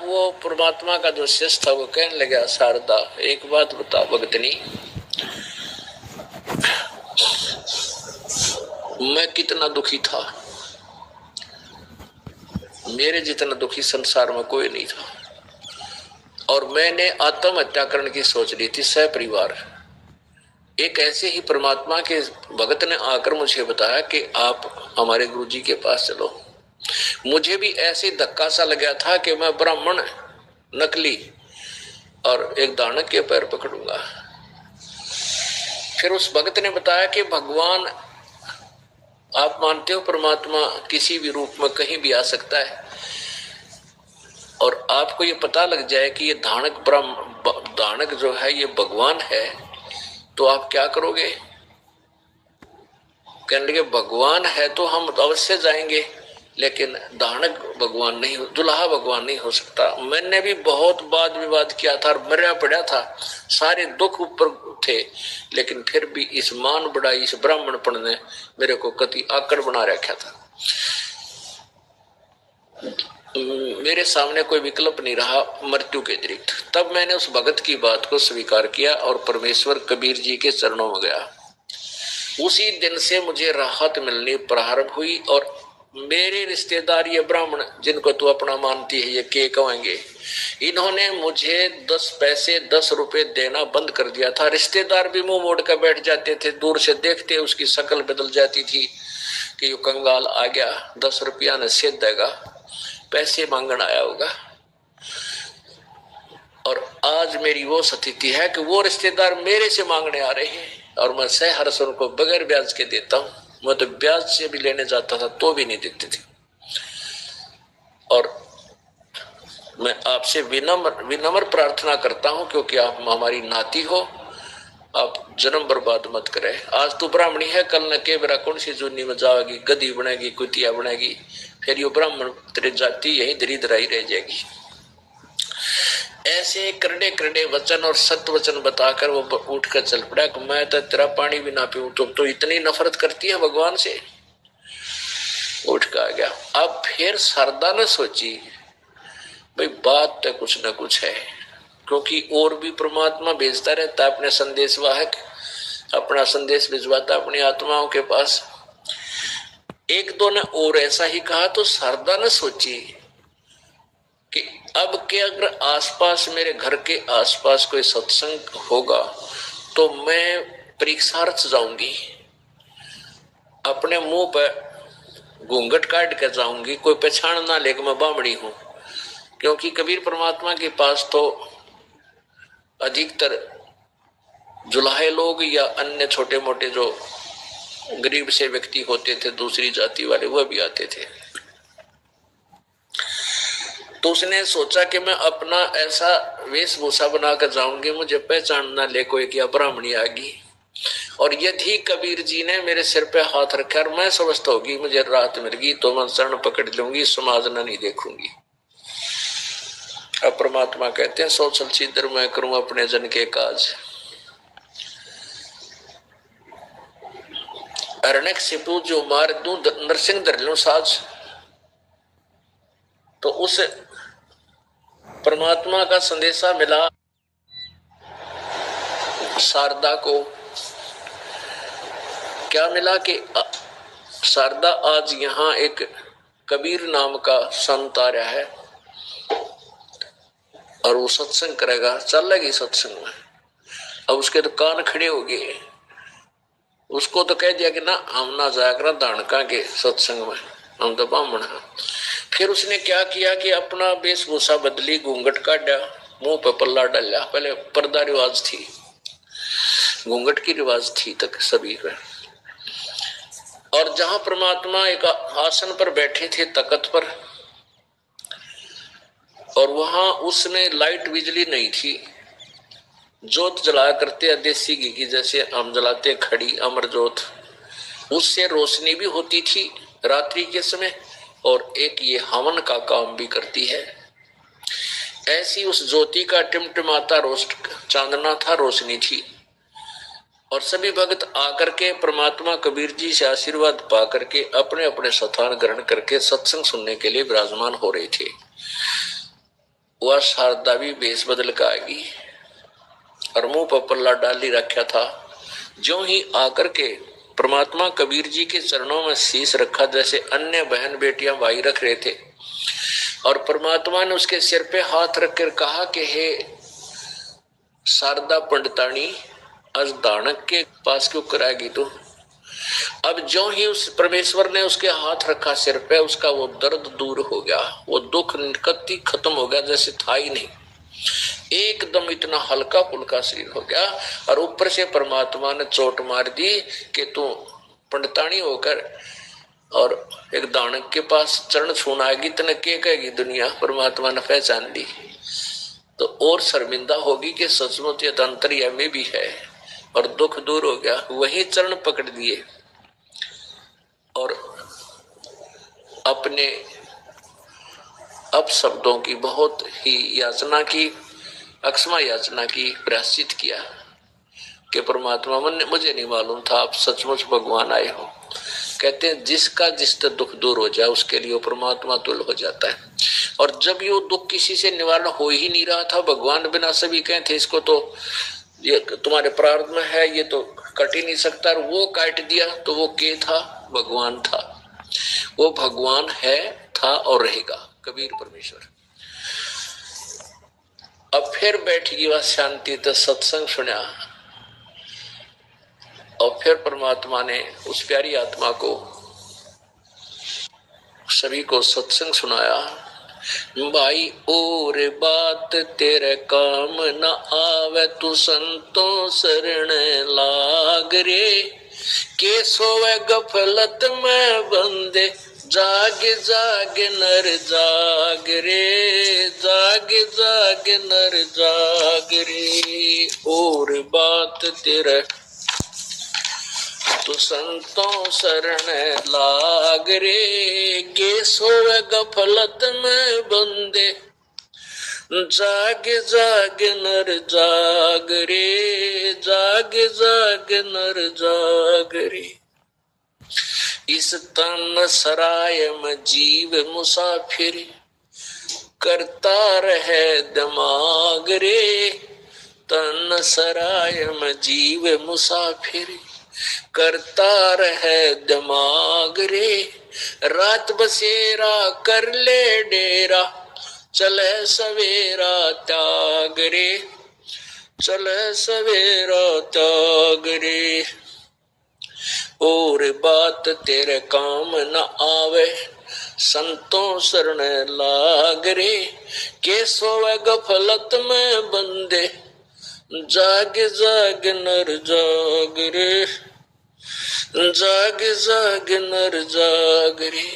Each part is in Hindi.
वो परमात्मा का जो शिष्य था वो कहने लगा, शारदा एक बात बता भगतनी, मैं कितना दुखी था, मेरे जितना दुखी संसार में कोई नहीं था, और मैंने आत्महत्या करने की सोच ली थी सपरिवार। एक ऐसे ही परमात्मा के भगत ने आकर मुझे बताया कि आप हमारे गुरुजी के पास चलो। मुझे भी ऐसे धक्का सा लगा था कि मैं ब्राह्मण नकली और एक दानव के पैर पकड़ूंगा। फिर उस भगत ने बताया कि भगवान, आप मानते हो परमात्मा किसी भी रूप में कहीं भी आ सकता है, और आपको ये पता लग जाए कि ये दानक जो है ये भगवान है, तो आप क्या करोगे? कहने लगे भगवान है तो हम अवश्य जाएंगे, लेकिन दानक भगवान नहीं, दुल्हा भगवान नहीं हो सकता। मैंने भी बहुत वाद विवाद किया था और मरा पड़ा था, सारे दुख ऊपर थे, लेकिन फिर भी इस मान बढ़ाई, इस ब्राह्मणपन ने मेरे को कति आकड़ बना रखा था। मेरे सामने कोई विकल्प नहीं रहा मृत्यु के अतिरिक्त। तब मैंने उस भगत की बात को स्वीकार किया और परमेश्वर कबीर जी के चरणों में गया। उसी दिन से मुझे राहत मिलनी प्रारंभ हुई, और मेरे रिश्तेदार ये ब्राह्मण जिनको तू अपना मानती है, ये के कहेंगे, इन्होंने मुझे 10 पैसे 10 रुपए देना बंद कर दिया था। रिश्तेदार भी मुंह मोड़ कर बैठ जाते थे, दूर से देखते उसकी शक्ल बदल जाती थी कि ये कंगाल आ गया, 10 रुपया न सेध देगा, पैसे मांगन आया होगा। और आज मेरी वो स्थिति है कि वो रिश्तेदार मेरे से मांगने आ रहे हैं, और मैं सहर्ष उनको बगैर ब्याज के देता हूं। मैं तो ब्याज से भी लेने जाता था तो भी नहीं देते थे। और मैं आपसे विनम्र प्रार्थना करता हूं, क्योंकि आप हमारी नाती हो, आप जन्म बर्बाद मत करें। आज तू ब्राह्मणी है, कल न के बेरा कौन सी जूनी में जाएगी, गधी बनेगी, कुतिया बनेगी, फिर ये ब्राह्मण तेरी जाति यही दरिद्र ही रह जाएगी। ऐसे करड़े करड़े वचन और सत्य वचन बताकर वो उठ कर चल पड़ा कि मैं तो तेरा पानी भी ना पीऊं, तो इतनी नफरत करती है भगवान से। उठ कर आ गया। अब फिर शारदा ने सोची भाई बात तो कुछ न कुछ है, क्योंकि और भी परमात्मा भेजता रहता अपने संदेशवाहक, अपना संदेश भिजवाता अपनी आत्माओं के पास। एक दो ने और ऐसा ही कहा, तो शारदा ने सोची कि अब के अगर आसपास, मेरे घर के आसपास कोई सत्संग होगा तो मैं परीक्षार्थ जाऊंगी, अपने मुंह पर घूंघट काट कर जाऊंगी, कोई पहचान ना ले मैं बामड़ी हूं। क्योंकि कबीर परमात्मा के पास तो अधिकतर जुलाहे लोग या अन्य छोटे मोटे जो गरीब से व्यक्ति होते थे, दूसरी जाति वाले, वह भी आते थे। तो उसने सोचा कि मैं अपना ऐसा वेशभूषा बनाकर जाऊंगी, मुझे पहचान ना ले कोई क्या ब्राह्मणी आगी, और यदि कबीर जी ने मेरे सिर पे हाथ रखा और मैं स्वस्थ होगी, मुझे राहत मिल गई, तो मैं शरण पकड़ लूंगी, समाज न नहीं देखूंगी। अब परमात्मा कहते हैं सो चल छिद्र मैं करूं अपने जन के काज। अरण्यक सिपू जो मार दूं नरसिंह धर लूं साज। तो उस परमात्मा का संदेशा मिला शारदा को। क्या मिला कि शारदा आज यहाँ एक कबीर नाम का संत आ रहा है और वो सत्संग करेगा, चल लगी सत्संग में। अब उसके तो कान खड़े हो गए, उसको तो कह दिया कि ना हम ना जाया करा दानका के सत्संग में, हम तो ब्राह्मण हैं। फिर उसने क्या किया कि अपना वेशभूषा बदली, घूंघट काटा, मुंह पर पल्ला डाला। पहले पर्दा रिवाज थी, घूंघट की रिवाज थी तक सभी में। और जहां परमात्मा एक आसन पर बैठे थे तख्त पर, और वहां उसमें लाइट बिजली नहीं थी, जोत जलाया करते देसी घी की, जैसे हम जलाते खड़ी अमर जोत, उससे रोशनी भी होती थी रात्रि के समय, और एक ये हवन का काम भी करती है। ऐसी उस ज्योति का टिमटिमाता चांदना था, रोशनी थी। और सभी भक्त आकर के परमात्मा कबीर जी से आशीर्वाद पा करके अपने अपने स्थान ग्रहण करके सत्संग सुनने के लिए विराजमान हो रहे थे। वह शारदा भी भेष बदल के आएगी और मुंह पर पल्ला डाली रखा था। जो ही आकर के परमात्मा कबीर जी के चरणों में शीश रखा, जैसे अन्य बहन बेटियां भाई रख रहे थे, और परमात्मा ने उसके सिर पे हाथ रखकर कहा कि हे शारदा पंडितानी, आज दानक के पास क्यों कराएगी तू। अब जो ही उस परमेश्वर ने उसके हाथ रखा सिर पे, उसका वो दर्द दूर हो गया, वो दुख निकत्ती खत्म हो गया, जैसे था ही नहीं। एकदम इतना हल्का फुल्का शरीर हो गया। और ऊपर से परमात्मा ने चोट मार दी कि तू पंडितानी होकर और एक दानक के पास चरण छूना आएगी, तने क्या कहेगी दुनिया। परमात्मा ने पहचान ली तो और शर्मिंदा होगी कि सचमुच ये अंतर्यामी भी है, और दुख दूर हो गया। वही चरण पकड़ दिए और अपने अपशब्दों की बहुत ही याचना की, अक्षमा याचना की, प्रायश्चित किया कि परमात्मा मुझे नहीं मालूम था आप सचमुच भगवान आए हो। कहते हैं जिसका जिससे दुख दूर हो जाए उसके लिए वो परमात्मा तुल्य हो जाता है। और जब ये दुख किसी से निवारण हो ही नहीं रहा था, भगवान बिना सभी कहे थे इसको तो ये तुम्हारे प्रारब्ध में है, ये तो कट ही नहीं सकता, और वो काट दिया तो वो के था, भगवान था। वो भगवान है, था और रहेगा, कबीर परमेश्वर। अब फिर बैठेगी वह शांति, तो सत्संग सुना, और फिर परमात्मा ने उस प्यारी आत्मा को सभी को सत्संग सुनाया। भाई और बात तेरे काम न आवे, तू संतों शरण लाग रे। के सोवे गफलत में बंदे, जाग जाग नर जाग रे, जाग जाग नर जाग रे। और बात तेरे तू संतों शरण लाग रे। के सोवे गफलत में बंदे, जाग जाग नर जाग रे, जाग जाग नर जाग रे। इस तन सराय में जीव मुसाफिर, करता रहे दिमाग रे। तन सराय में जीव मुसाफिर, करता रहे दिमाग रे। रात बसेरा कर ले डेरा, चले सवेरा त्याग रे, चले सवेरा त्याग रे। और बात तेरे काम न आवे, संतों शरण लाग रे। के सोवे गफलत में बंदे, जाग जाग नर जाग रे, जाग जाग नर जाग रे।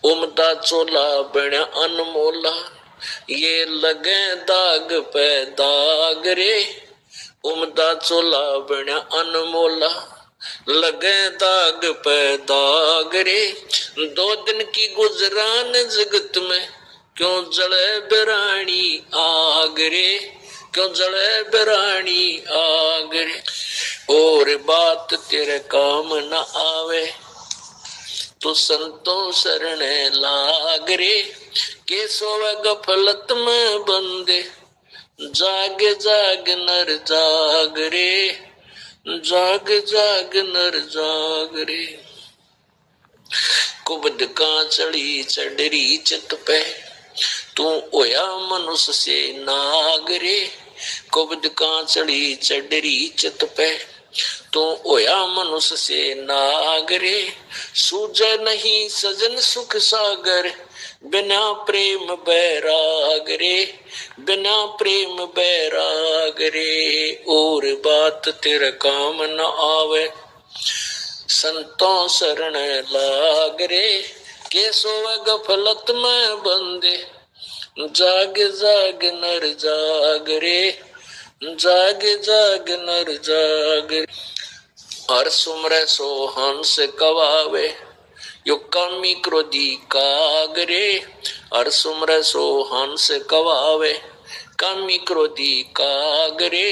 उमदा चोला बना अनमोला, ये लगे दाग पे दाग रे। उमदा चोला बना अनमोला, लगे दाग पे दाग रे। 2 दिन की गुजरान जगत में, क्यों जले बिरानी आग रे, क्यों जले बिरानी आग रे। और बात तेरे काम न आवे, तू संतों शरण लाग रे। के सोवे गफलत में बंदे, जाग जाग नर जाग रे, जाग जाग नर जाग रे। कुबद का चढ़ी चढ़री चित पे, तू ओया मनुष्य से नाग रे। कुबद का चढ़ी चढ़री चित पे, तू ओया मनुष्य से नाग रे। सूझे नहीं सजन सुख सागर, बिना प्रेम बैराग रे, बिना प्रेम बैराग रे। और बात तेरे काम न आवे, संतों शरण लाग रे। के सोवे गफलत में बंदे, जाग जाग नर जाग रे, जाग जाग नर जाग रे। हर सुमरे सो हंस कवावे, यो कामी क्रोधी कागरे। हर सुमरे सो हंस कवावे, कामी क्रोधी कागरे।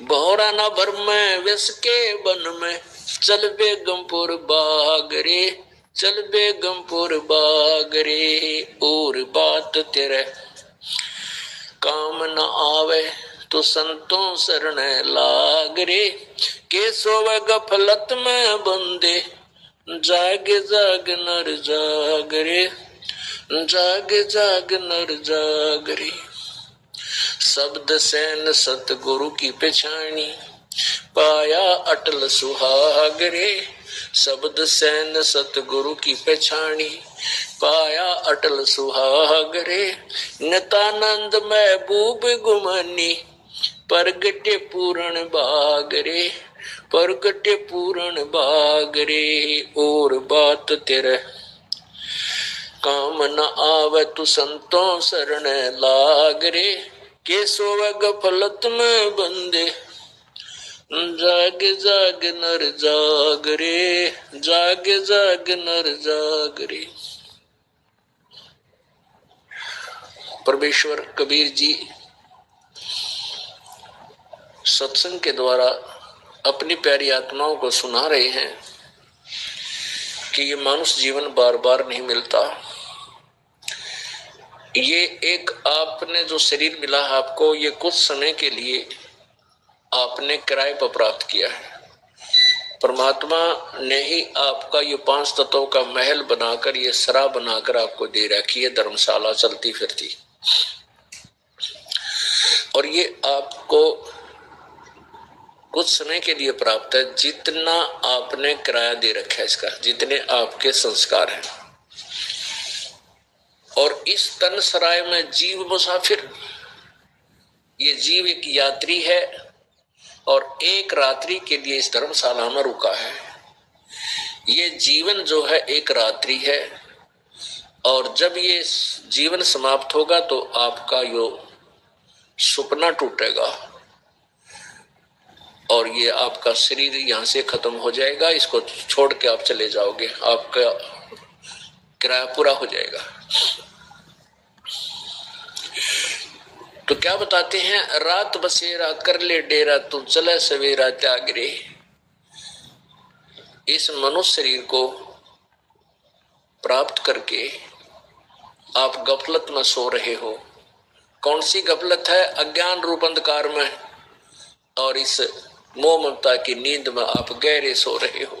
बहुरा न भर में विष के बन में, चल बेगमपुर बागरे, चल बेगमपुर बागरे। और बात तेरे काम न आवे तो संतों शरण लाग रे, के सोवे गफलत में बंदे, जाग जाग नर जाग रे, जाग जाग नर जाग रे। शब्द सैन सतगुरु की पहचानी, पाया अटल सुहाग रे, शब्द सैन सतगुरु की पहचानी, पाया अटल सुहाग रे। नितानंद महबूब गुमानी, परगटे पूर्ण बाग रे, परगटे पूर्ण बाग रे। और बात तेरे काम न आवे तू संतों शरण लाग रे, के सोवे गफलत में बंदे, जाग जाग नर जाग रे, जाग जाग नर जाग रे। परमेश्वर कबीर जी सत्संग के द्वारा अपनी प्यारी आत्माओं को सुना रहे हैं कि ये मानुष जीवन बार बार नहीं मिलता। ये एक आपने जो शरीर मिला है आपको, ये कुछ समय के लिए आपने किराए पर प्राप्त किया है। परमात्मा ने ही आपका ये 5 तत्वों का महल बनाकर, ये सरा बनाकर आपको दे रखी है, धर्मशाला चलती फिरती। और ये आपको कुछ समय के लिए प्राप्त है। जितना आपने किराया दे रखा है इसका, जितने आपके संस्कार हैं। और इस तन सराय में जीव मुसाफिर, ये जीव एक यात्री है और एक रात्रि के लिए इस धर्मशाला में रुका है। ये जीवन जो है एक रात्रि है, और जब ये जीवन समाप्त होगा तो आपका यो सपना टूटेगा और ये आपका शरीर यहाँ से खत्म हो जाएगा। इसको छोड़ के आप चले जाओगे, आपका किराया पूरा हो जाएगा। तो क्या बताते हैं, रात बसेरा कर ले डेरा, तू चले सवेरा त्याग रे। इस मनुष्य शरीर को प्राप्त करके आप गफलत में सो रहे हो। कौन सी गफलत है? अज्ञान रूप अंधकार में और इस मोह ममता की नींद में आप गहरे सो रहे हो।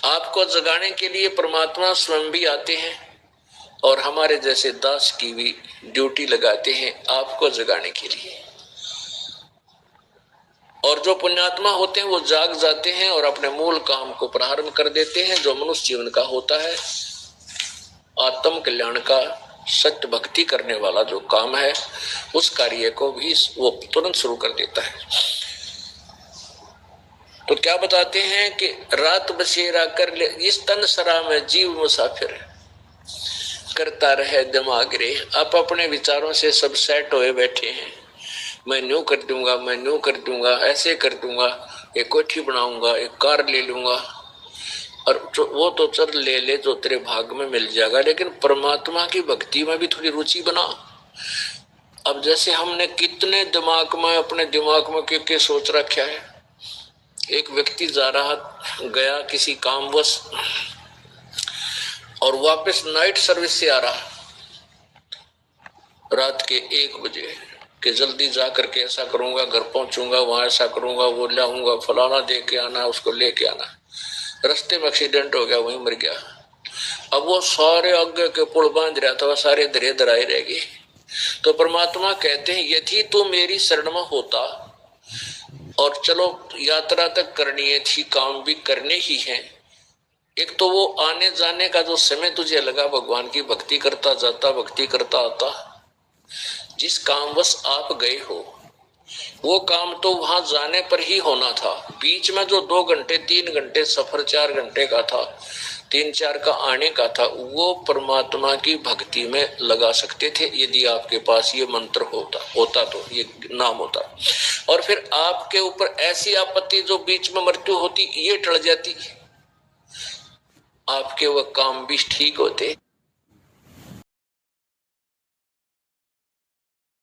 आपको जगाने के लिए परमात्मा स्वयं भी आते हैं और हमारे जैसे दास की भी ड्यूटी लगाते हैं आपको जगाने के लिए। और जो पुण्यात्मा होते हैं वो जाग जाते हैं और अपने मूल काम को प्रारंभ कर देते हैं, जो मनुष्य जीवन का होता है, आत्म कल्याण का, सत्य भक्ति करने वाला जो काम है, उस कार्य को भी वो तुरंत शुरू कर देता है। तो क्या बताते हैं कि रात बसेरा कर ले, इस तन सरा में जीव मुसाफिर करता रहे दिमाग रे। आप अपने विचारों से सब सेट होए बैठे हैं, मैं न्यू कर दूंगा, मैं न्यू कर दूंगा, ऐसे कर दूंगा, एक कोठी बनाऊंगा, एक कार ले लूंगा, और वो तो चल ले ले जो तेरे भाग में मिल जाएगा। लेकिन परमात्मा की भक्ति में भी थोड़ी रुचि बना। अब जैसे हमने कितने दिमाग में, अपने दिमाग में क्या सोच रखा है। एक व्यक्ति जा रहा गया किसी कामवश और वापस नाइट सर्विस से आ रहा रात के 1 बजे कि जल्दी जा करके ऐसा करूंगा, घर पहुंचूंगा, वहां ऐसा करूंगा, वो लाऊंगा, फलाना दे के आना, उसको लेके आना। रास्ते में एक्सीडेंट हो गया, वहीं मर गया। अब वो सारे आगे के पुल बांध रहा था, वह सारे धरे धराए रह गए। तो परमात्मा कहते हैं, यदि तू मेरी शरण में होता और चलो यात्रा तक करनी है थी, काम भी करने ही है, एक तो वो आने जाने का जो समय तुझे लगा, भगवान की भक्ति करता जाता, भक्ति करता आता, जिस कामवश आप गए हो वो काम तो वहां जाने पर ही होना था। बीच में जो 2 घंटे 3 घंटे सफर, 4 घंटे का था, 3-4 का आने का था, वो परमात्मा की भक्ति में लगा सकते थे यदि आपके पास ये मंत्र होता तो, ये नाम होता। और फिर आपके ऊपर ऐसी आपत्ति जो बीच में मृत्यु होती, ये टल जाती, आपके वह काम भी ठीक होते।